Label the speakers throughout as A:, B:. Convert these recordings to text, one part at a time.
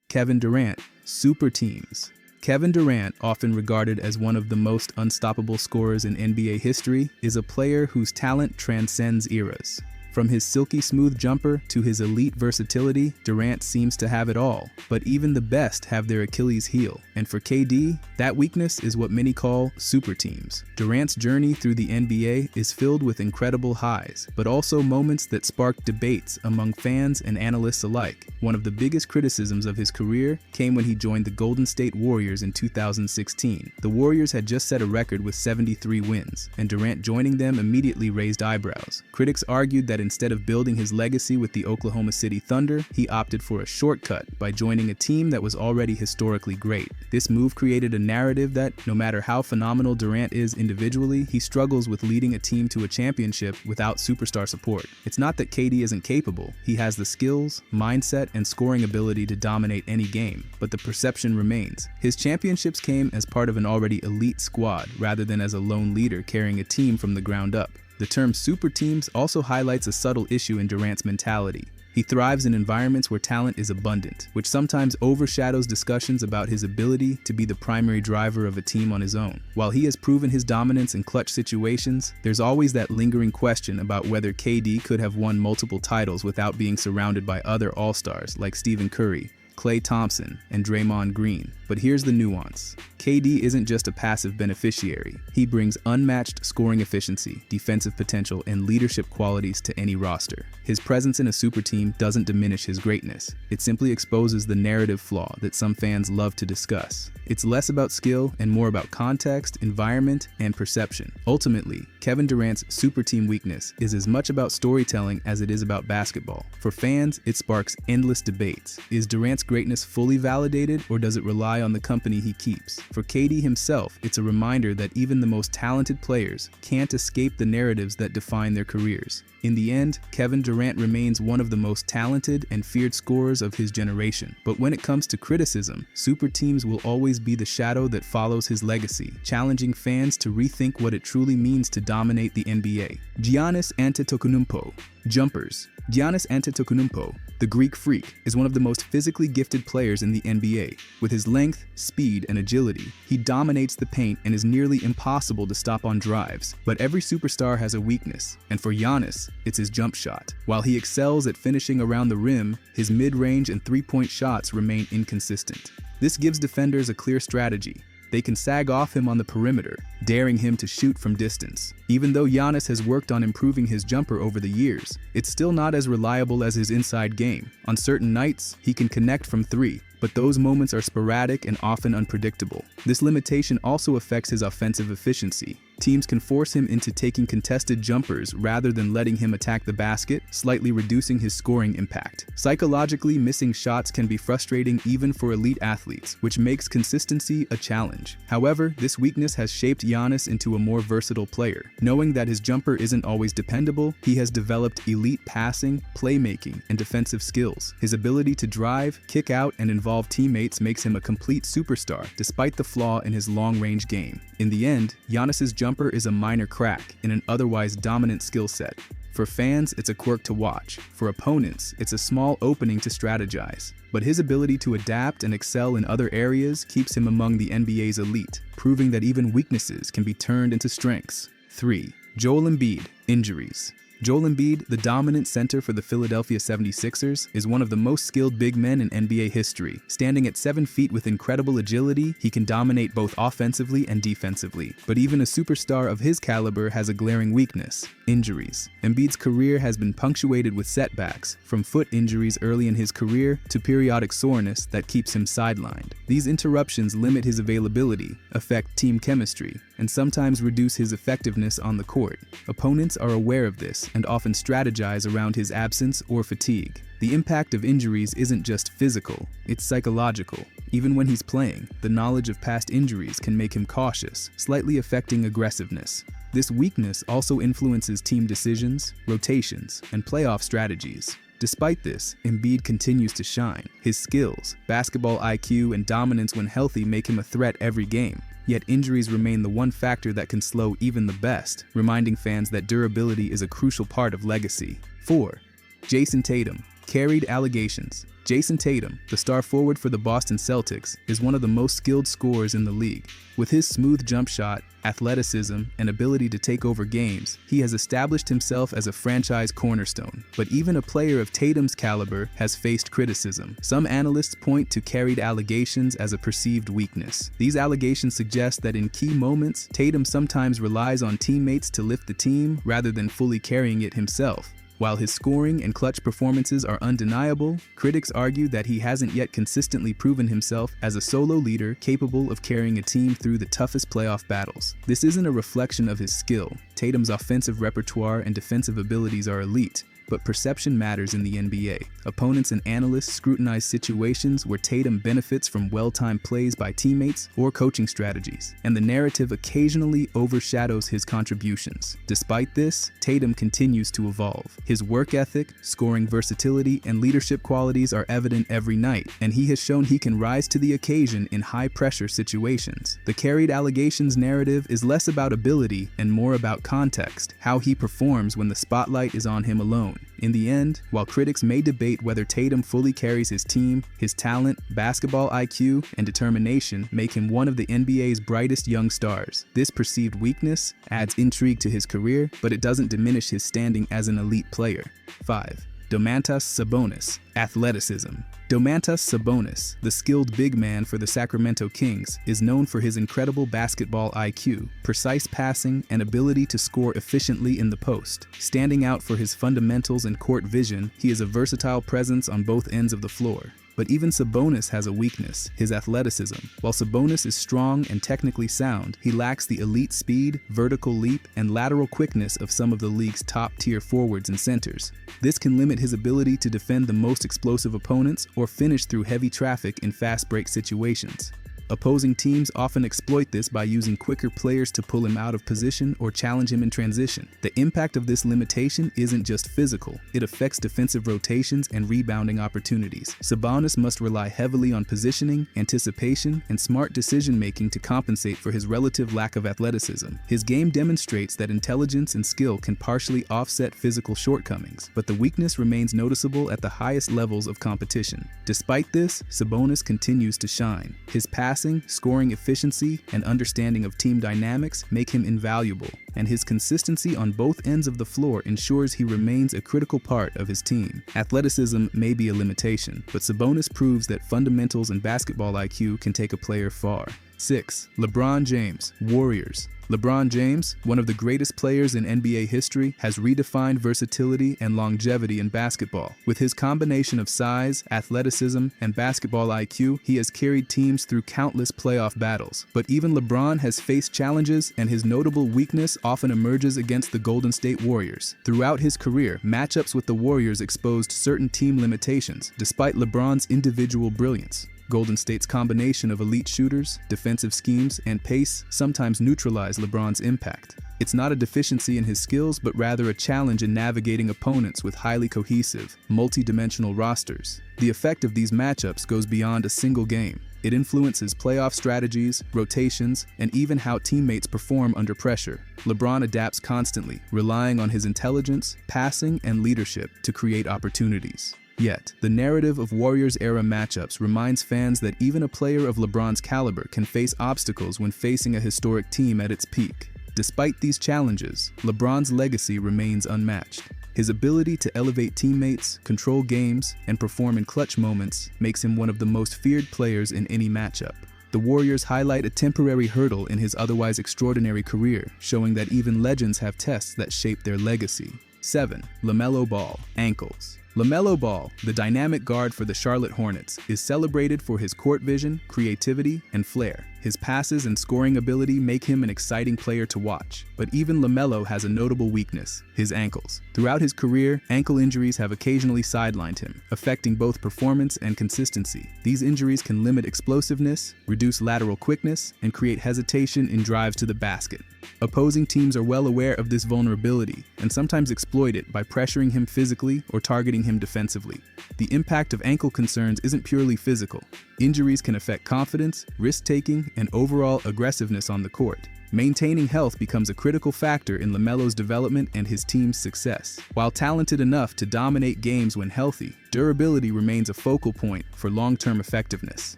A: Kevin Durant, super teams. Kevin Durant, often regarded as one of the most unstoppable scorers in NBA history, is a player whose talent transcends eras. From his silky smooth jumper to his elite versatility, Durant seems to have it all. But even the best have their Achilles heel. And for KD, that weakness is what many call super teams. Durant's journey through the NBA is filled with incredible highs, but also moments that sparked debates among fans and analysts alike. One of the biggest criticisms of his career came when he joined the Golden State Warriors in 2016. The Warriors had just set a record with 73 wins, and Durant joining them immediately raised eyebrows. Critics argued that instead of building his legacy with the Oklahoma City Thunder, he opted for a shortcut by joining a team that was already historically great. This move created a narrative that, no matter how phenomenal Durant is individually, he struggles with leading a team to a championship without superstar support. It's not that KD isn't capable. He has the skills, mindset, and scoring ability to dominate any game, but the perception remains. His championships came as part of an already elite squad rather than as a lone leader carrying a team from the ground up. The term super teams also highlights a subtle issue in Durant's mentality. He thrives in environments where talent is abundant, which sometimes overshadows discussions about his ability to be the primary driver of a team on his own. While he has proven his dominance in clutch situations, there's always that lingering question about whether KD could have won multiple titles without being surrounded by other all-stars like Stephen Curry, Klay Thompson, and Draymond Green. But here's the nuance. KD isn't just a passive beneficiary. He brings unmatched scoring efficiency, defensive potential, and leadership qualities to any roster. His presence in a super team doesn't diminish his greatness. It simply exposes the narrative flaw that some fans love to discuss. It's less about skill and more about context, environment, and perception. Ultimately, Kevin Durant's super team weakness is as much about storytelling as it is about basketball. For fans, it sparks endless debates. Is Durant's greatness fully validated, or does it rely on the company he keeps? For KD himself, it's a reminder that even the most talented players can't escape the narratives that define their careers. In the end, Kevin Durant remains one of the most talented and feared scorers of his generation. But when it comes to criticism, super teams will always be the shadow that follows his legacy, challenging fans to rethink what it truly means to dominate the NBA. Giannis Antetokounmpo. Jumpers. Giannis Antetokounmpo, the Greek freak, is one of the most physically gifted players in the NBA. With his length, speed, and agility, he dominates the paint and is nearly impossible to stop on drives. But every superstar has a weakness, and for Giannis, it's his jump shot. While he excels at finishing around the rim, his mid-range and three-point shots remain inconsistent. This gives defenders a clear strategy. They can sag off him on the perimeter, daring him to shoot from distance. Even though Giannis has worked on improving his jumper over the years, it's still not as reliable as his inside game. On certain nights, he can connect from three, but those moments are sporadic and often unpredictable. This limitation also affects his offensive efficiency. Teams can force him into taking contested jumpers rather than letting him attack the basket, slightly reducing his scoring impact. Psychologically, missing shots can be frustrating even for elite athletes, which makes consistency a challenge. However, this weakness has shaped Giannis into a more versatile player. Knowing that his jumper isn't always dependable, he has developed elite passing, playmaking, and defensive skills. His ability to drive, kick out, and involve teammates makes him a complete superstar, despite the flaw in his long-range game. In the end, Giannis's jumper is a minor crack in an otherwise dominant skill set. For fans, it's a quirk to watch. For opponents, it's a small opening to strategize. But his ability to adapt and excel in other areas keeps him among the NBA's elite, proving that even weaknesses can be turned into strengths. 3. Joel Embiid. Injuries. Joel Embiid, the dominant center for the Philadelphia 76ers, is one of the most skilled big men in NBA history. Standing at 7 feet with incredible agility, he can dominate both offensively and defensively. But even a superstar of his caliber has a glaring weakness: injuries. Embiid's career has been punctuated with setbacks, from foot injuries early in his career to periodic soreness that keeps him sidelined. These interruptions limit his availability, affect team chemistry, and sometimes reduce his effectiveness on the court. Opponents are aware of this and often strategize around his absence or fatigue. The impact of injuries isn't just physical, it's psychological. Even when he's playing, the knowledge of past injuries can make him cautious, slightly affecting aggressiveness. This weakness also influences team decisions, rotations, and playoff strategies. Despite this, Embiid continues to shine. His skills, basketball IQ, and dominance when healthy make him a threat every game. Yet injuries remain the one factor that can slow even the best, reminding fans that durability is a crucial part of legacy. 4. Jason Tatum. Carried allegations. Jason Tatum, the star forward for the Boston Celtics, is one of the most skilled scorers in the league. With his smooth jump shot, athleticism, and ability to take over games, he has established himself as a franchise cornerstone. But even a player of Tatum's caliber has faced criticism. Some analysts point to carried allegations as a perceived weakness. These allegations suggest that in key moments, Tatum sometimes relies on teammates to lift the team rather than fully carrying it himself. While his scoring and clutch performances are undeniable, critics argue that he hasn't yet consistently proven himself as a solo leader capable of carrying a team through the toughest playoff battles. This isn't a reflection of his skill. Tatum's offensive repertoire and defensive abilities are elite, but perception matters in the NBA. Opponents and analysts scrutinize situations where Tatum benefits from well-timed plays by teammates or coaching strategies, and the narrative occasionally overshadows his contributions. Despite this, Tatum continues to evolve. His work ethic, scoring versatility, and leadership qualities are evident every night, and he has shown he can rise to the occasion in high-pressure situations. The carried allegations narrative is less about ability and more about context, how he performs when the spotlight is on him alone. In the end, while critics may debate whether Tatum fully carries his team, his talent, basketball IQ, and determination make him one of the NBA's brightest young stars. This perceived weakness adds intrigue to his career, but it doesn't diminish his standing as an elite player. 5. Domantas Sabonis. Athleticism. Domantas Sabonis, the skilled big man for the Sacramento Kings, is known for his incredible basketball IQ, precise passing, and ability to score efficiently in the post. Standing out for his fundamentals and court vision, he is a versatile presence on both ends of the floor. But even Sabonis has a weakness, his athleticism. While Sabonis is strong and technically sound, he lacks the elite speed, vertical leap, and lateral quickness of some of the league's top-tier forwards and centers. This can limit his ability to defend the most explosive opponents or finish through heavy traffic in fast-break situations. Opposing teams often exploit this by using quicker players to pull him out of position or challenge him in transition. The impact of this limitation isn't just physical, it affects defensive rotations and rebounding opportunities. Sabonis must rely heavily on positioning, anticipation, and smart decision-making to compensate for his relative lack of athleticism. His game demonstrates that intelligence and skill can partially offset physical shortcomings, but the weakness remains noticeable at the highest levels of competition. Despite this, Sabonis continues to shine. His passing, scoring efficiency, and understanding of team dynamics make him invaluable, and his consistency on both ends of the floor ensures he remains a critical part of his team. Athleticism may be a limitation, but Sabonis proves that fundamentals and basketball IQ can take a player far. 6. LeBron James. Warriors. LeBron James, one of the greatest players in NBA history, has redefined versatility and longevity in basketball. With his combination of size, athleticism, and basketball IQ, he has carried teams through countless playoff battles. But even LeBron has faced challenges, and his notable weakness often emerges against the Golden State Warriors. Throughout his career, matchups with the Warriors exposed certain team limitations, despite LeBron's individual brilliance. Golden State's combination of elite shooters, defensive schemes, and pace sometimes neutralize LeBron's impact. It's not a deficiency in his skills, but rather a challenge in navigating opponents with highly cohesive, multi-dimensional rosters. The effect of these matchups goes beyond a single game. It influences playoff strategies, rotations, and even how teammates perform under pressure. LeBron adapts constantly, relying on his intelligence, passing, and leadership to create opportunities. Yet, the narrative of Warriors-era matchups reminds fans that even a player of LeBron's caliber can face obstacles when facing a historic team at its peak. Despite these challenges, LeBron's legacy remains unmatched. His ability to elevate teammates, control games, and perform in clutch moments makes him one of the most feared players in any matchup. The Warriors highlight a temporary hurdle in his otherwise extraordinary career, showing that even legends have tests that shape their legacy. 7. LaMelo Ball. Ankles. LaMelo Ball, the dynamic guard for the Charlotte Hornets, is celebrated for his court vision, creativity, and flair. His passes and scoring ability make him an exciting player to watch. But even LaMelo has a notable weakness: his ankles. Throughout his career, ankle injuries have occasionally sidelined him, affecting both performance and consistency. These injuries can limit explosiveness, reduce lateral quickness, and create hesitation in drives to the basket. Opposing teams are well aware of this vulnerability and sometimes exploit it by pressuring him physically or targeting him defensively. The impact of ankle concerns isn't purely physical. Injuries can affect confidence, risk-taking, and overall aggressiveness on the court. Maintaining health becomes a critical factor in LaMelo's development and his team's success. While talented enough to dominate games when healthy, durability remains a focal point for long-term effectiveness.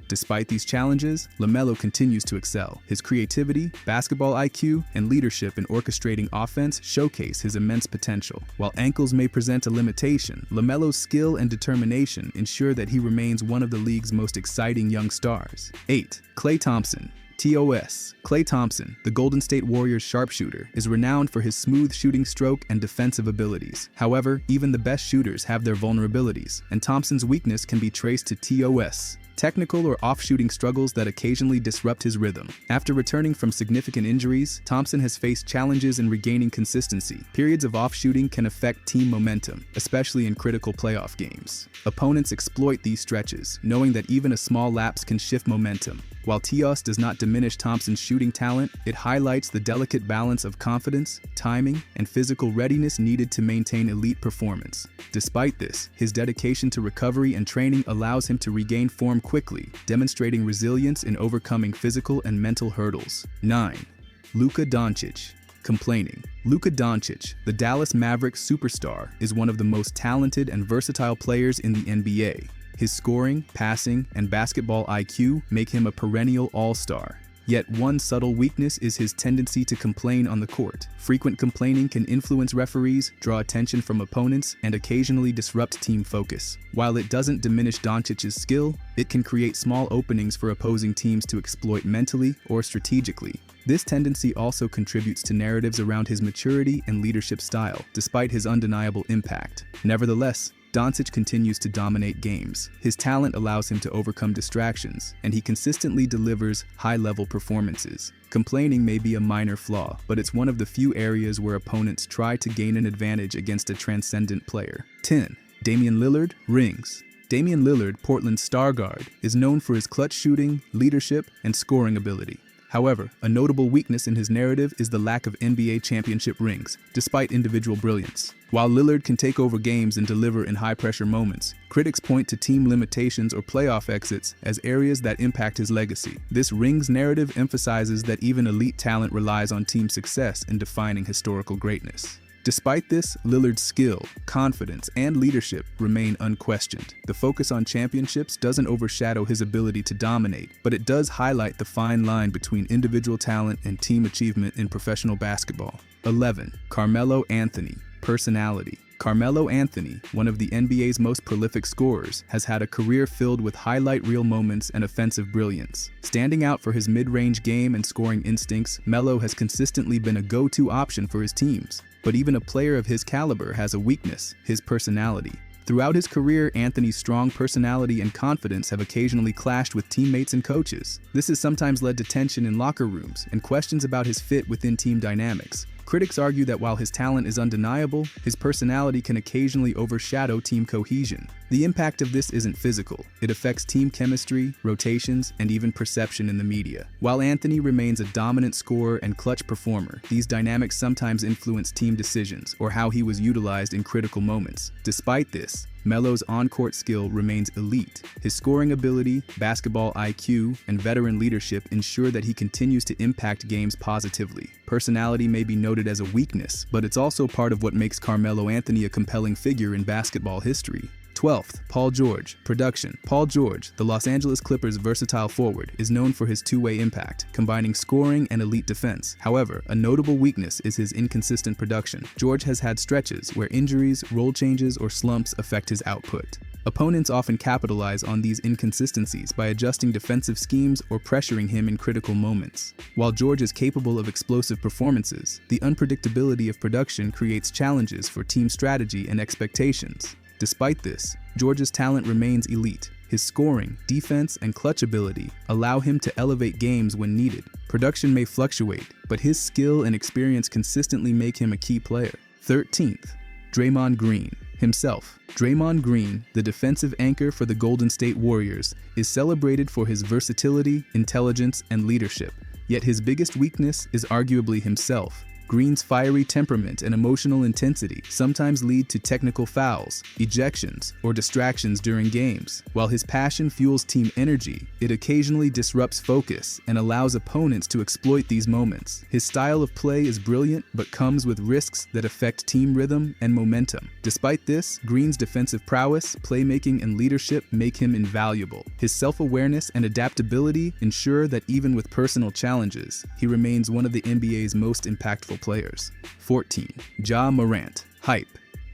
A: Despite these challenges, LaMelo continues to excel. His creativity, basketball IQ, and leadership in orchestrating offense showcase his immense potential. While ankles may present a limitation, LaMelo's skill and determination ensure that he remains one of the league's most exciting young stars. 8. Klay Thompson. TOS. Klay Thompson, the Golden State Warriors sharpshooter, is renowned for his smooth shooting stroke and defensive abilities. However, even the best shooters have their vulnerabilities, and Thompson's weakness can be traced to TOS. Technical or off-shooting struggles that occasionally disrupt his rhythm. After returning from significant injuries, Thompson has faced challenges in regaining consistency. Periods of off-shooting can affect team momentum, especially in critical playoff games. Opponents exploit these stretches, knowing that even a small lapse can shift momentum. While TOS does not diminish Thompson's shooting talent, it highlights the delicate balance of confidence, timing, and physical readiness needed to maintain elite performance. Despite this, his dedication to recovery and training allows him to regain form quickly, demonstrating resilience in overcoming physical and mental hurdles. 9. Luka Doncic. Complaining. Luka Doncic, the Dallas Mavericks superstar, is one of the most talented and versatile players in the NBA. His scoring, passing, and basketball IQ make him a perennial all-star. Yet one subtle weakness is his tendency to complain on the court. Frequent complaining can influence referees, draw attention from opponents, and occasionally disrupt team focus. While it doesn't diminish Doncic's skill, it can create small openings for opposing teams to exploit mentally or strategically. This tendency also contributes to narratives around his maturity and leadership style, despite his undeniable impact. Nevertheless, Doncic continues to dominate games. His talent allows him to overcome distractions, and he consistently delivers high-level performances. Complaining may be a minor flaw, but it's one of the few areas where opponents try to gain an advantage against a transcendent player. 10. Damian Lillard. Rings. Damian Lillard, Portland's star guard, is known for his clutch shooting, leadership, and scoring ability. However, a notable weakness in his narrative is the lack of NBA championship rings, despite individual brilliance. While Lillard can take over games and deliver in high-pressure moments, critics point to team limitations or playoff exits as areas that impact his legacy. This rings narrative emphasizes that even elite talent relies on team success in defining historical greatness. Despite this, Lillard's skill, confidence, and leadership remain unquestioned. The focus on championships doesn't overshadow his ability to dominate, but it does highlight the fine line between individual talent and team achievement in professional basketball. 11. Carmelo Anthony. Personality. Carmelo Anthony, one of the NBA's most prolific scorers, has had a career filled with highlight reel moments and offensive brilliance. Standing out for his mid-range game and scoring instincts, Melo has consistently been a go-to option for his teams. But even a player of his caliber has a weakness: his personality. Throughout his career, Anthony's strong personality and confidence have occasionally clashed with teammates and coaches. This has sometimes led to tension in locker rooms and questions about his fit within team dynamics. Critics argue that while his talent is undeniable, his personality can occasionally overshadow team cohesion. The impact of this isn't physical. It affects team chemistry, rotations, and even perception in the media. While Anthony remains a dominant scorer and clutch performer, these dynamics sometimes influence team decisions or how he was utilized in critical moments. Despite this, Melo's on-court skill remains elite. His scoring ability, basketball IQ, and veteran leadership ensure that he continues to impact games positively. Personality may be noted as a weakness, but it's also part of what makes Carmelo Anthony a compelling figure in basketball history. 12th, Paul George. Production. Paul George, the Los Angeles Clippers' versatile forward, is known for his two-way impact, combining scoring and elite defense. However, a notable weakness is his inconsistent production. George has had stretches where injuries, role changes, or slumps affect his output. Opponents often capitalize on these inconsistencies by adjusting defensive schemes or pressuring him in critical moments. While George is capable of explosive performances, the unpredictability of production creates challenges for team strategy and expectations. Despite this, George's talent remains elite. His scoring, defense, and clutch ability allow him to elevate games when needed. Production may fluctuate, but his skill and experience consistently make him a key player. 13th, Draymond Green. Himself. Draymond Green, the defensive anchor for the Golden State Warriors, is celebrated for his versatility, intelligence, and leadership. Yet his biggest weakness is arguably himself. Green's fiery temperament and emotional intensity sometimes lead to technical fouls, ejections, or distractions during games. While his passion fuels team energy, it occasionally disrupts focus and allows opponents to exploit these moments. His style of play is brilliant but comes with risks that affect team rhythm and momentum. Despite this, Green's defensive prowess, playmaking, and leadership make him invaluable. His self-awareness and adaptability ensure that even with personal challenges, he remains one of the NBA's most impactful players. 14. Ja Morant. Hype.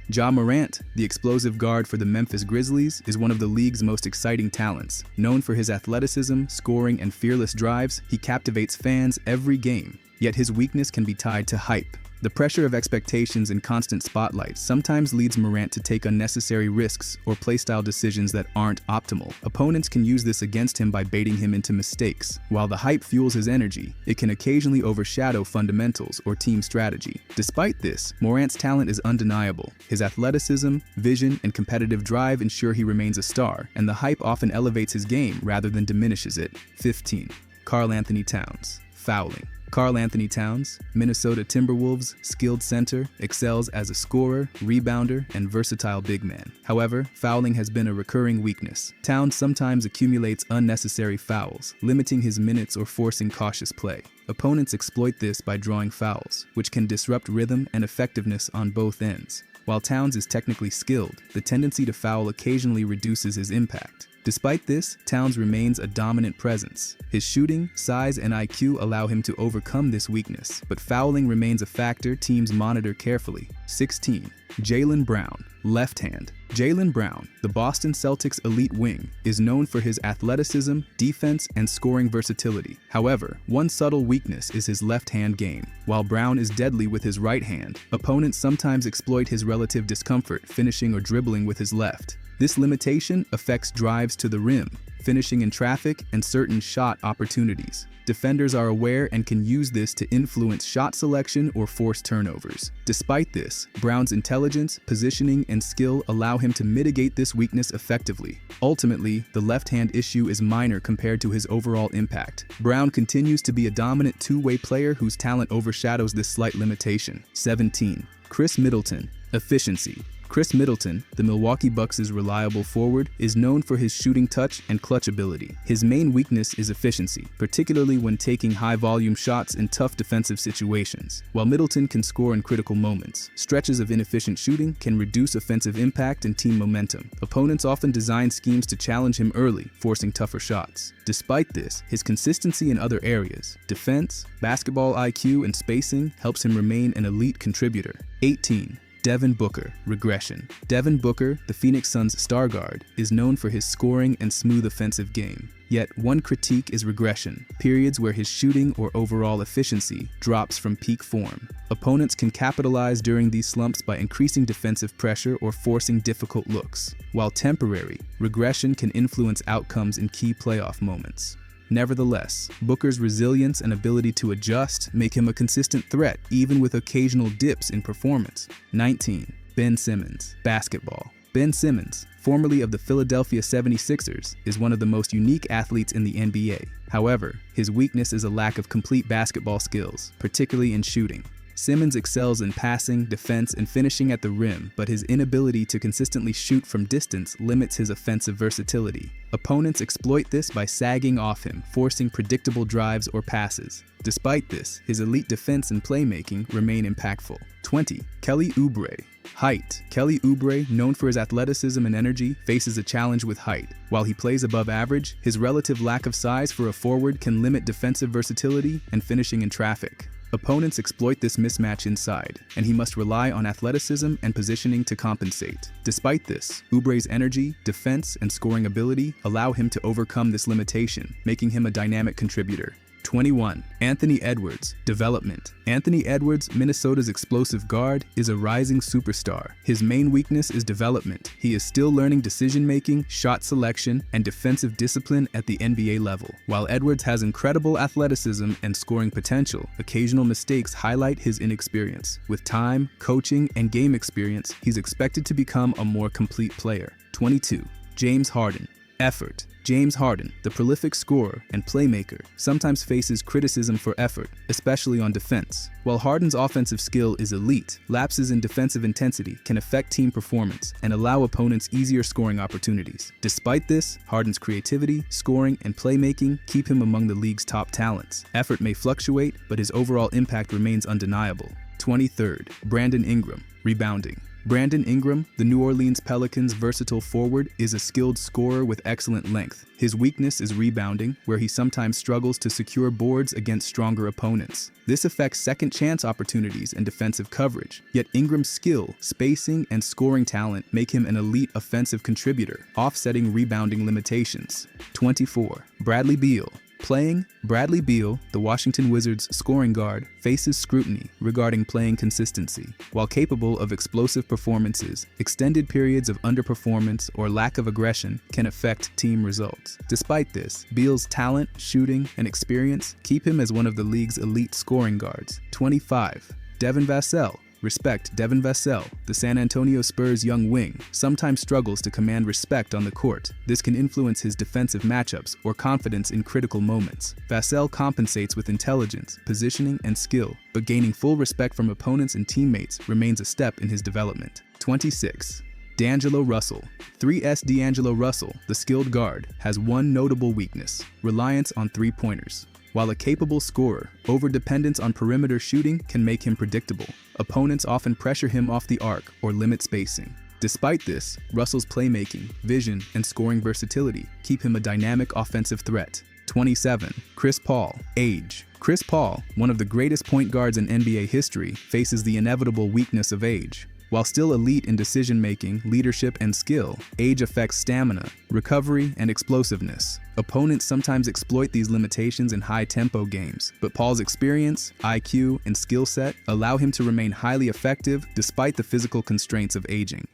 A: Ja Morant, the explosive guard for the Memphis Grizzlies, is one of the league's most exciting talents. Known for his athleticism, scoring, and fearless drives, he captivates fans every game. Yet his weakness can be tied to hype. The pressure of expectations and constant spotlight sometimes leads Morant to take unnecessary risks or playstyle decisions that aren't optimal. Opponents can use this against him by baiting him into mistakes. While the hype fuels his energy, it can occasionally overshadow fundamentals or team strategy. Despite this, Morant's talent is undeniable. His athleticism, vision, and competitive drive ensure he remains a star, and the hype often elevates his game rather than diminishes it. 15. Karl-Anthony Towns. Fouling. Karl-Anthony Towns, Minnesota Timberwolves skilled center, excels as a scorer, rebounder, and versatile big man. However, fouling has been a recurring weakness. Towns sometimes accumulates unnecessary fouls, limiting his minutes or forcing cautious play. Opponents exploit this by drawing fouls, which can disrupt rhythm and effectiveness on both ends. While Towns is technically skilled, the tendency to foul occasionally reduces his impact. Despite this, Towns remains a dominant presence. His shooting, size, and IQ allow him to overcome this weakness, but fouling remains a factor teams monitor carefully. 16. Jaylen Brown. Left hand. Jaylen Brown, the Boston Celtics' elite wing, is known for his athleticism, defense, and scoring versatility. However, one subtle weakness is his left-hand game. While Brown is deadly with his right hand, opponents sometimes exploit his relative discomfort finishing or dribbling with his left. This limitation affects drives to the rim, finishing in traffic, and certain shot opportunities. Defenders are aware and can use this to influence shot selection or force turnovers. Despite this, Brown's intelligence, positioning, and skill allow him to mitigate this weakness effectively. Ultimately, the left-hand issue is minor compared to his overall impact. Brown continues to be a dominant two-way player whose talent overshadows this slight limitation. 17. Khris Middleton. Efficiency. Khris Middleton, the Milwaukee Bucks' reliable forward, is known for his shooting touch and clutch ability. His main weakness is efficiency, particularly when taking high-volume shots in tough defensive situations. While Middleton can score in critical moments, stretches of inefficient shooting can reduce offensive impact and team momentum. Opponents often design schemes to challenge him early, forcing tougher shots. Despite this, his consistency in other areas, defense, basketball IQ, and spacing helps him remain an elite contributor. 18. Devin Booker. Regression. Devin Booker, the Phoenix Suns' star guard, is known for his scoring and smooth offensive game. Yet, one critique is regression, periods where his shooting or overall efficiency drops from peak form. Opponents can capitalize during these slumps by increasing defensive pressure or forcing difficult looks. While temporary, regression can influence outcomes in key playoff moments. Nevertheless, Booker's resilience and ability to adjust make him a consistent threat, even with occasional dips in performance. 19. Ben Simmons. Basketball. Ben Simmons, formerly of the Philadelphia 76ers, is one of the most unique athletes in the NBA. However, his weakness is a lack of complete basketball skills, particularly in shooting. Simmons excels in passing, defense, and finishing at the rim, but his inability to consistently shoot from distance limits his offensive versatility. Opponents exploit this by sagging off him, forcing predictable drives or passes. Despite this, his elite defense and playmaking remain impactful. 20. Kelly Oubre. Height. Kelly Oubre, known for his athleticism and energy, faces a challenge with height. While he plays above average, his relative lack of size for a forward can limit defensive versatility and finishing in traffic. Opponents exploit this mismatch inside, and he must rely on athleticism and positioning to compensate. Despite this, Oubre's energy, defense, and scoring ability allow him to overcome this limitation, making him a dynamic contributor. 21. Anthony Edwards. Development. Anthony Edwards, Minnesota's explosive guard, is a rising superstar. His main weakness is development. He is still learning decision-making, shot selection, and defensive discipline at the NBA level. While Edwards has incredible athleticism and scoring potential, occasional mistakes highlight his inexperience. With time, coaching, and game experience, he's expected to become a more complete player. 22. James Harden. Effort. James Harden, the prolific scorer and playmaker, sometimes faces criticism for effort, especially on defense. While Harden's offensive skill is elite, lapses in defensive intensity can affect team performance and allow opponents easier scoring opportunities. Despite this, Harden's creativity, scoring, and playmaking keep him among the league's top talents. Effort may fluctuate, but his overall impact remains undeniable. 23rd, Brandon Ingram, rebounding. Brandon Ingram, the New Orleans Pelicans' versatile forward, is a skilled scorer with excellent length. His weakness is rebounding, where he sometimes struggles to secure boards against stronger opponents. This affects second-chance opportunities and defensive coverage. Yet Ingram's skill, spacing, and scoring talent make him an elite offensive contributor, offsetting rebounding limitations. 24. Bradley Beal. Playing, Bradley Beal, the Washington Wizards' scoring guard, faces scrutiny regarding playing consistency. While capable of explosive performances, extended periods of underperformance or lack of aggression can affect team results. Despite this, Beal's talent, shooting, and experience keep him as one of the league's elite scoring guards. 25. Devin Vassell. Respect. Devin Vassell, the San Antonio Spurs' young wing, sometimes struggles to command respect on the court. This can influence his defensive matchups or confidence in critical moments. Vassell compensates with intelligence, positioning, and skill, but gaining full respect from opponents and teammates remains a step in his development. 26. D'Angelo Russell. 3S D'Angelo Russell, the skilled guard, has one notable weakness: reliance on three-pointers. While a capable scorer, overdependence on perimeter shooting can make him predictable. Opponents often pressure him off the arc or limit spacing. Despite this, Russell's playmaking, vision, and scoring versatility keep him a dynamic offensive threat. 27. Chris Paul. Age. Chris Paul, one of the greatest point guards in NBA history, faces the inevitable weakness of age. While still elite in decision-making, leadership, and skill, age affects stamina, recovery, and explosiveness. Opponents sometimes exploit these limitations in high-tempo games, but Paul's experience, IQ, and skill set allow him to remain highly effective despite the physical constraints of aging.